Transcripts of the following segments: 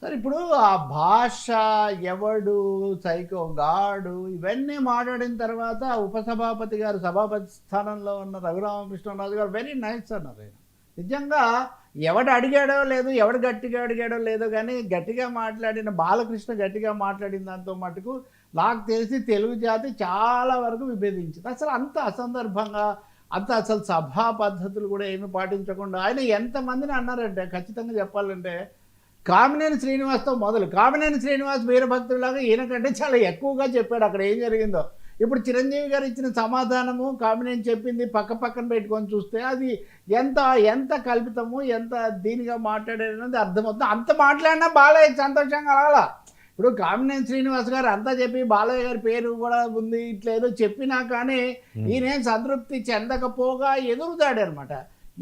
Sir ఇప్పుడు ఆ భాష, ఎవడు, సైకో గాడు ఇవన్నీ మాట్లాడిన తర్వాత ఉపసభాపతి గారు సభాపతి స్థానంలో ఉన్న రఘురామకృష్ణరాజు గారు వెరీ నైస్ అన్నారు ఆయన. నిజంగా ఎవడు అడిగాడో లేదు, ఎవడు గట్టిగా అడిగాడో లేదో కానీ గట్టిగా మాట్లాడిన బాలకృష్ణ గట్టిగా మాట్లాడిన దాంతో మటుకు నాకు తెలిసి తెలుగు జాతి చాలా వరకు విభేదించింది. అసలు అంత అసందర్భంగా అంత అసలు సభా పద్ధతులు కూడా ఏమి పాటించకుండా ఆయన ఎంతమందిని అన్నారంటే ఖచ్చితంగా చెప్పాలంటే కామినేని శ్రీనివాస్‌తో మొదలు. కామినేని శ్రీనివాస్ వీరభక్తుడిలాగా ఈయనకంటే చాలా ఎక్కువగా చెప్పాడు అక్కడ ఏం జరిగిందో. ఇప్పుడు చిరంజీవి గారు ఇచ్చిన సమాధానము, కామినేని చెప్పింది పక్కన పెట్టుకొని చూస్తే అది ఎంత ఎంత కల్పితము, ఎంత దీనిగా మాట్లాడారనేది అర్థమవుతుంది. అంత మాట్లాడినా బాలయ్య సంతోషంగా అడగల. ఇప్పుడు కామినేని శ్రీనివాస్ గారు అంతా చెప్పి బాలయ్య గారి పేరు కూడా ఉంది ఇట్లా ఏదో చెప్పినా కానీ ఈయనేం సంతృప్తి చెందకపోగా ఎదురుదాడనమాట.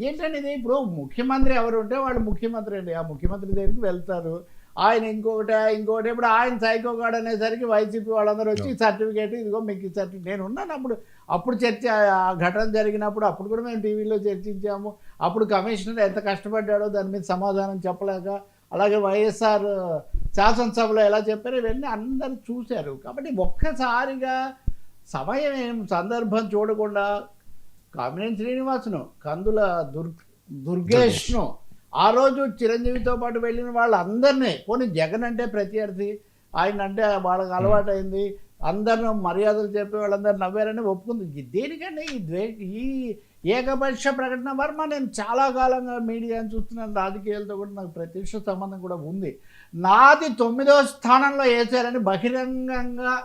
ఏంటంటే ఇది ఇప్పుడు ముఖ్యమంత్రి ఎవరు ఉంటే వాళ్ళు ముఖ్యమంత్రి అండి. ఆ ముఖ్యమంత్రి దగ్గరికి వెళ్తారు. ఆయన ఇంకోటి ఇప్పుడు ఆయన సైకోగాడు అనేసరికి వైసీపీ వాళ్ళందరూ వచ్చి సర్టిఫికేట్ ఇదిగో మీకు ఈ సర్టిఫికేట్ నేను ఉన్నాను అప్పుడు చర్చ ఆ ఘటన జరిగినప్పుడు అప్పుడు కూడా మేము టీవీలో చర్చించాము. అప్పుడు కమిషనర్ ఎంత కష్టపడ్డాడో దాని మీద సమాధానం చెప్పలేక, అలాగే వైఎస్ఆర్ శాసనసభలో ఎలా చెప్పారో ఇవన్నీ అందరూ చూశారు. కాబట్టి ఒక్కసారిగా సమయం సందర్భం చూడకుండా కామినేని శ్రీనివాసును, కందుల దుర్గేష్ను, ఆ రోజు చిరంజీవితో పాటు వెళ్ళిన వాళ్ళందరినీ, పోనీ జగన్ అంటే ప్రత్యర్థి, ఆయన అంటే వాళ్ళకి అలవాటైంది, అందరిని మర్యాదలు చెప్పి వాళ్ళందరూ నవ్వారని ఒప్పుకుంది. దేనికంటే ఈ ఏకపక్ష ప్రకటన వర్మ నేను చాలా కాలంగా మీడియాని చూస్తున్నాను, రాజకీయాలతో కూడా నాకు ప్రత్యక్ష సంబంధం కూడా ఉంది. నాది 9వ స్థానంలో వేశారని బహిరంగంగా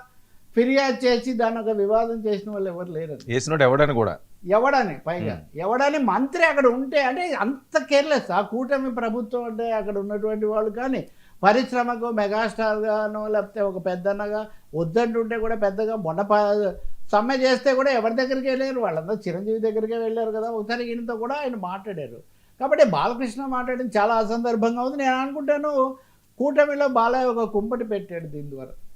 ఫిర్యాదు చేసి దాన్ని ఒక వివాదం చేసిన వాళ్ళు ఎవరు లేరు. వేసినోడు ఎవడని కూడా పైగా ఎవడని మంత్రి అక్కడ ఉంటే అంటే అంత కేర్లెస్. ఆ కూటమి ప్రభుత్వం అంటే అక్కడ ఉన్నటువంటి వాళ్ళు కానీ పరిశ్రమకు మెగాస్టార్గానో లేకపోతే ఒక పెద్దన్నగా వద్దంటుంటే కూడా పెద్దగా సమ్మె చేస్తే కూడా ఎవరి దగ్గరికి వెళ్ళారు, వాళ్ళందరూ చిరంజీవి దగ్గరికే వెళ్ళారు కదా. ఒకసారి ఈయనతో కూడా ఆయన మాట్లాడారు. కాబట్టి బాలకృష్ణ మాట్లాడింది చాలా అసందర్భంగా ఉంది. నేను అనుకుంటాను కూటమిలో బాలయ్య ఒక కుంపటి పెట్టాడు దీని ద్వారా.